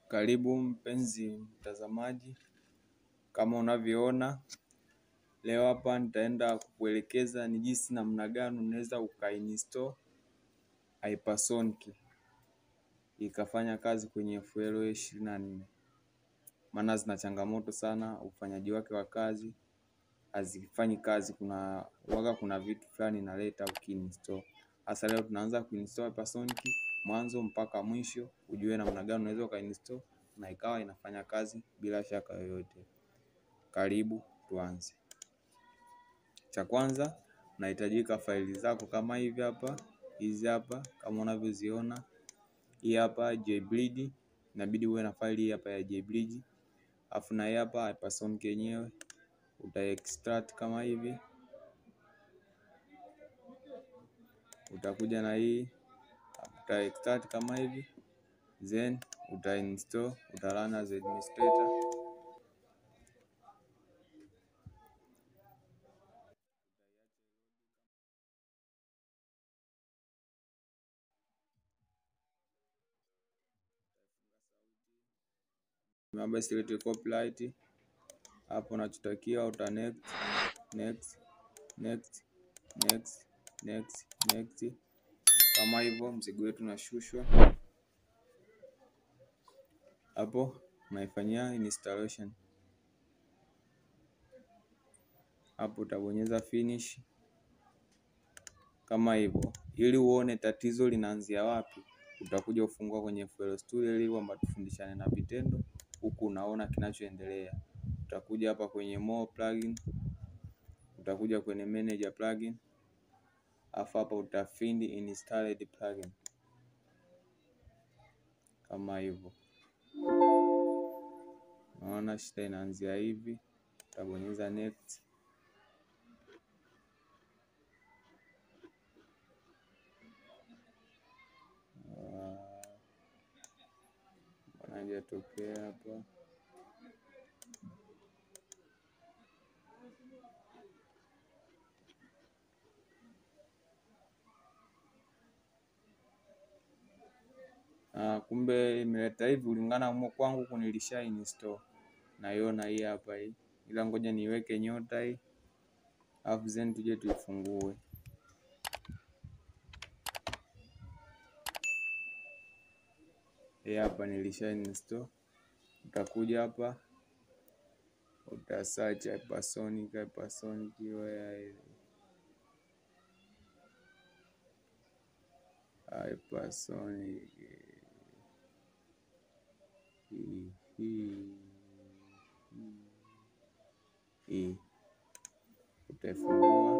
Karibu mpenzi mtazamaji, kama unavyoona leo hapa nitaenda kukuelekeza ni jinsi namna gani unaweza ukainstall Hypersonic ikafanya kazi kwenye FLA 24. Maana zina changamoto sana, ufanyaji wake wa kazi hazifanyi kazi, kuna vitu fulani inaleta ukiinstall. Hasa leo tunaanza kuinstall Hypersonic mwanzo mpaka mwisho, ujue namna gani unaweza ukainstall na ikawa inafanya kazi bila shaka yoyote. Karibu tuanze. Cha kwanza unahitajika faili zako kama hivi hapa, hizi hapa kama unavyoziona. Hii hapa JBleed, inabidi uwe na faili hii hapa ya JBleed. Afu na hii hapa Hypersonic yenyewe uta extract kama hivi. Utakuja na hii uta extract kama hivi, then uta install, uta run as administrator. Mambo silete copyright. Hapo unachotakiwa uta next. Kama hivyo mzigo wetu unashushwa. Hapo unaifanyia installation. Hapo utabonyeza finish kama hivyo. Ili uone tatizo linaanzia wapi, utakuja ufungua kwenye FL Studio ili kwamba tufundishane na vitendo, huku unaona kinachoendelea. Utakuja hapa kwenye more plugin, utakuja kwenye manager plugin, afu hapa utafind installed plugin kama hivyo. Naona shida inaanzia hivi, utabonyeza next. Tokea hapa kumbe imeleta hivi ulingana kwangu kunilisha install. Naiona hii hapa hii. Ila ngoja niweke nyota hii. Alafu then tuje tuifungue. Hii hapa nilisha install. Utakuja hapa uta search Hypersonic where Hypersonic hii utafungua,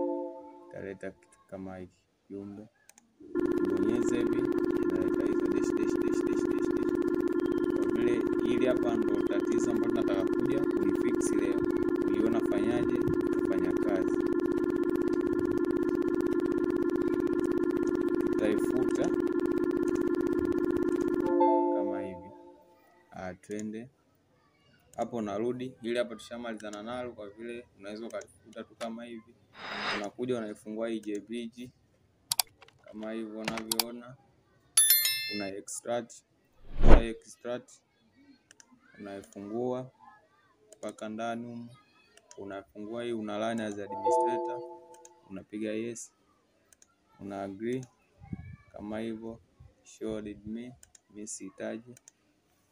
italeta kitu kama hiki kiumbe. Bonyeza hivi, inaleta hizo dash. Kwa vile hili hapa ndo tatizo ambalo nataka kuja kulifix leo. Uliona fanyaje kufanya kazi. Tutaifuta kama hivi. Twende hapo, narudi ili hapa tushamalizana nalo. Kwa vile unaweza ukalifuta tu kama hivi. Unakuja unaifungua hii JBleed kama hivyo unavyoona, una extract, unaifungua mpaka ndani, unafungua hii, una run as administrator, unapiga yes, una agree kama hivyo, show readme, mimi sihitaji,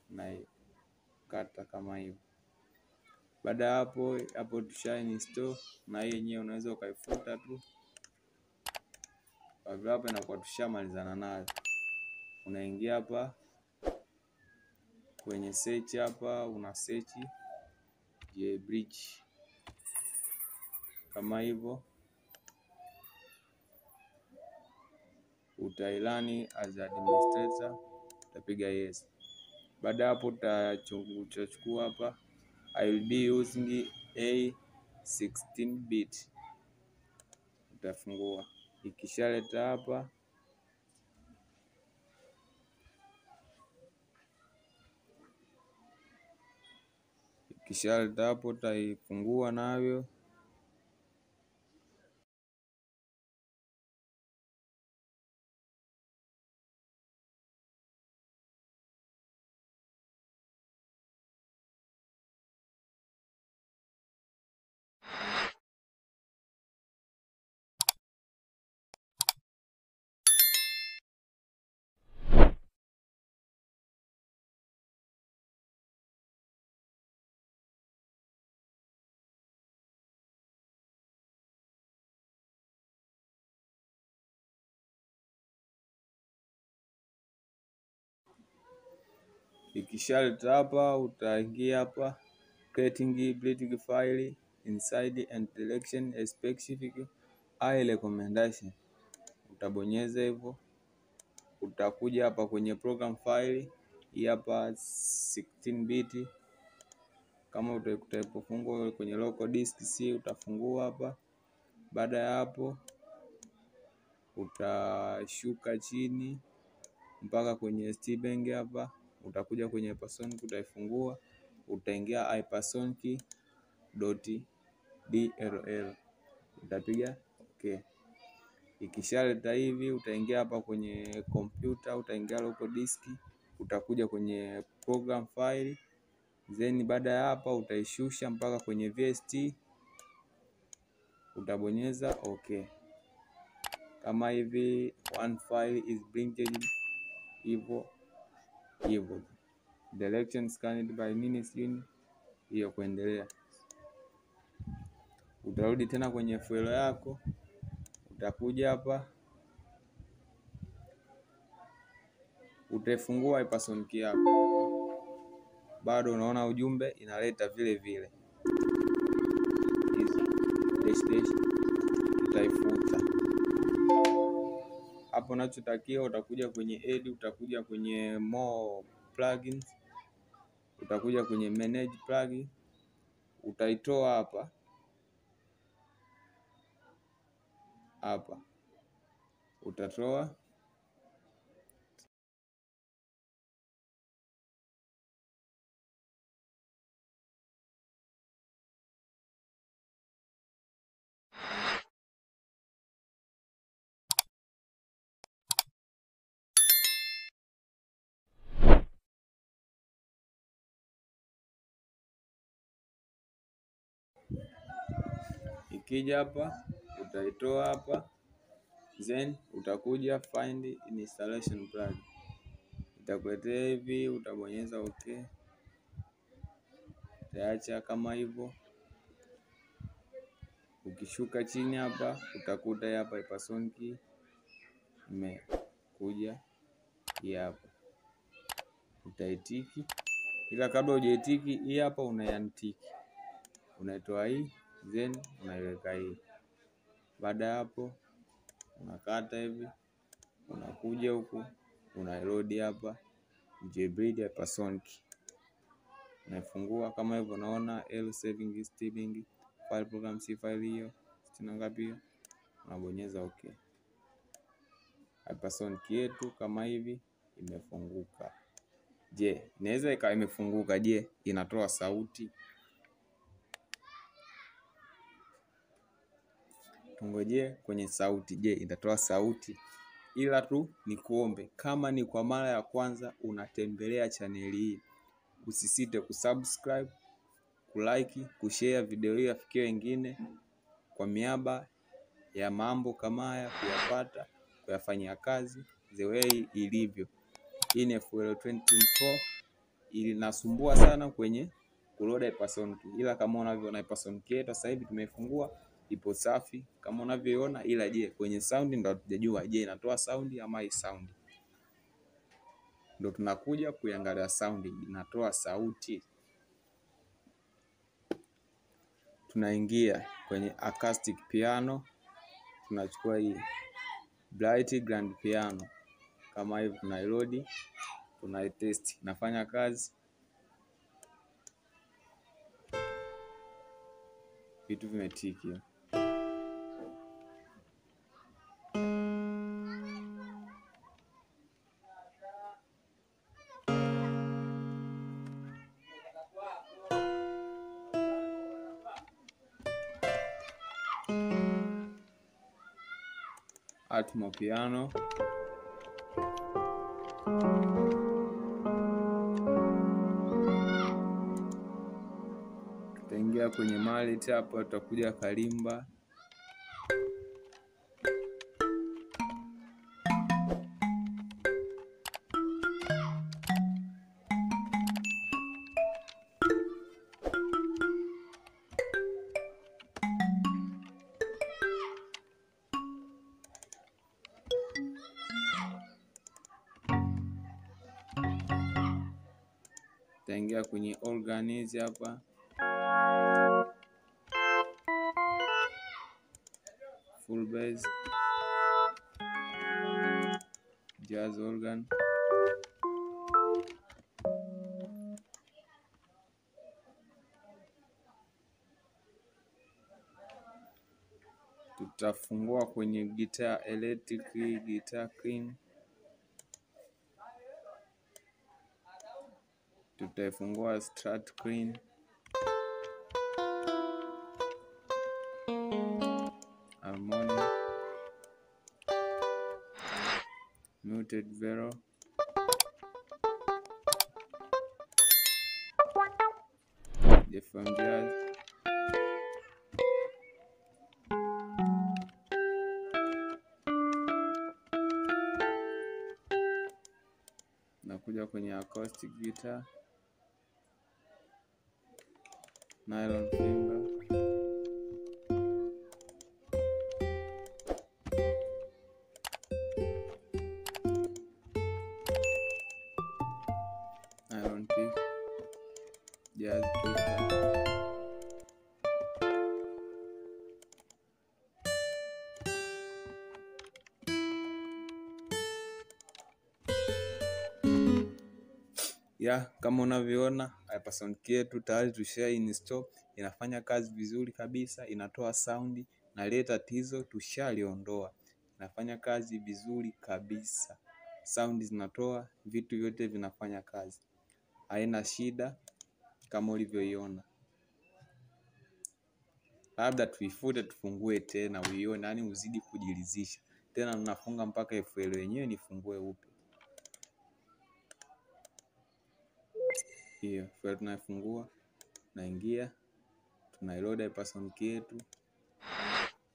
na kata kama hivyo. Baada hapo tusha install, na hii yenyewe unaweza ukaifuta tu. Kwa hivyo hapa inakuwa tushamalizana nayo. Unaingia hapa kwenye search, hapa una search JBleed kama hivyo, utailani as administrator, utapiga yes. Baada hapo utachukua hapa I will be using A16 bit, utafungua. Ikishaleta hapa utaifungua nayo. Ikishaleta hapa, utaingia hapa creating build file inside and selection a specific recommendation, utabonyeza hivyo. Utakuja hapa kwenye program file hii hapa 16 bit. Kama utafungua kwenye local disk C, utafungua hapa. Baada ya hapo utashuka chini mpaka kwenye stbang hapa, utakuja kwenye Hypersonic utaifungua, utaingia hypersonic.dll, utapiga okay. Ikishaleta hivi, utaingia hapa kwenye kompyuta, utaingia local disk, utakuja kwenye program file, then baada ya hapa utaishusha mpaka kwenye VST, utabonyeza okay. Kama hivi, one file is printed hivyo. Direction scanned by minutes unit, hiyo kuendelea. Utarudi tena kwenye file yako, utakuja hapa, utaifungua Hypersonic yako. Bado unaona ujumbe inaleta vile vile. Utaifuta hapo. Unachotakiwa utakuja kwenye add, utakuja kwenye more plugins, utakuja kwenye manage plugin, utaitoa hapa utatoa. Ikija hapa utaitoa hapa, then utakuja find installation plugin, itakuletea hivi, utabonyeza okay, utaacha kama hivyo. Ukishuka chini hapa utakuta hapa Hypersonic imekuja hapa, utaitiki. Ila kabla hujaitiki hii hapa unaiantiki, unaitoa hii then unaiweka hii. Baada ya hapo unakata hivi, unakuja huku unaiload hapa jailbreak Hypersonic, unaifungua kama hivyo. Unaona L saving stbing file program C file hiyo sina ngapi hiyo, unabonyeza okay. Hypersonic yetu kama hivi imefunguka. Je, inaweza ikawa imefunguka, je inatoa sauti? Tungoje kwenye sauti, je itatoa sauti? Ila tu ni kuombe, kama ni kwa mara ya kwanza unatembelea chaneli hii, usisite kusubscribe, kulike, kushare video hii afikie wengine, kwa miaba ya mambo kama haya kuyapata, kuyafanyia kazi the way ilivyo. Hii ni FL 2024, ilinasumbua sana kwenye kuload Hypersonic, ila kama unavyoona Hypersonic yetu sasa hivi tumeifungua, ipo safi kama unavyoona. Ila je kwenye sound ndo hatujajua, je inatoa sound ama hii sound? Ndo tunakuja kuangalia sound, inatoa sauti. Tunaingia kwenye acoustic piano, tunachukua hii bright grand piano kama hivi, tunaiload, tunaitest, nafanya kazi, vitu vimetiki. Atmo piano, tutaingia kwenye mallet hapa, tutakuja kalimba, Tutaingia kwenye organ hizi hapa. Full bass, jazz organ, tutafungua kwenye guitar electric, guitar clean, tutaifungua strat clean, harmony, muted vero, FM jazz, nakuja kwenye acoustic guitar, nylon finger, nylon pick, jazz picker, kama unavyoona Hypersonic yetu tayari tusha install, inafanya kazi vizuri kabisa, inatoa sound na ile tatizo tushaliondoa. Inafanya kazi vizuri kabisa. Sound zinatoa, vitu vyote vinafanya kazi. Haina shida kama ulivyoiona. Labda tuifute tufungue tena uione, yani uzidi kujiridhisha. Tena tunafunga mpaka FL yenyewe nifungue upya. Hiyo FL tunafungua, naingia, tunaiload Hypersonic yetu.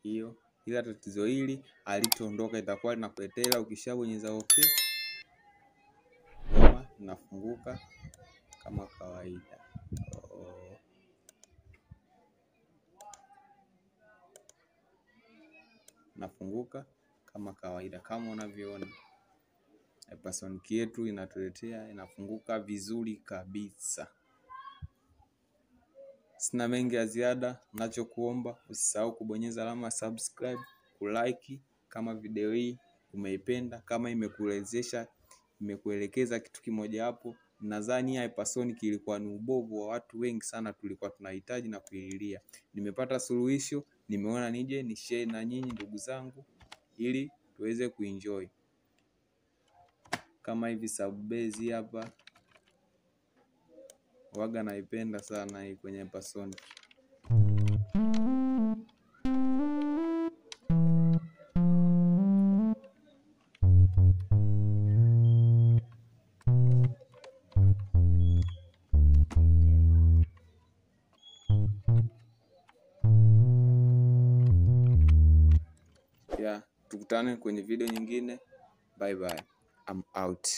Hiyo ila tatizo hili alitoondoka, itakuwa linakuletea ukishabonyeza okay, ngoma inafunguka kama kawaida. Nafunguka kama kawaida, kama unavyoona Hypersonic yetu inatuletea, inafunguka vizuri kabisa. Sina mengi ya ziada, ninachokuomba usisahau kubonyeza alama subscribe, kulike kama video hii umeipenda, kama imekuelezesha, imekuelekeza kitu kimoja hapo. Nadhani Hypersonic ilikuwa ni ubovu wa watu wengi sana, tulikuwa tunahitaji na kuililia. Nimepata suluhisho, nimeona nije ni share na nyinyi ndugu zangu ili tuweze kuenjoy. Kama hivi sub bass hapa waga naipenda sana hii kwenye Hypersonic. Tukutane kwenye video nyingine. Bye bye. I'm out.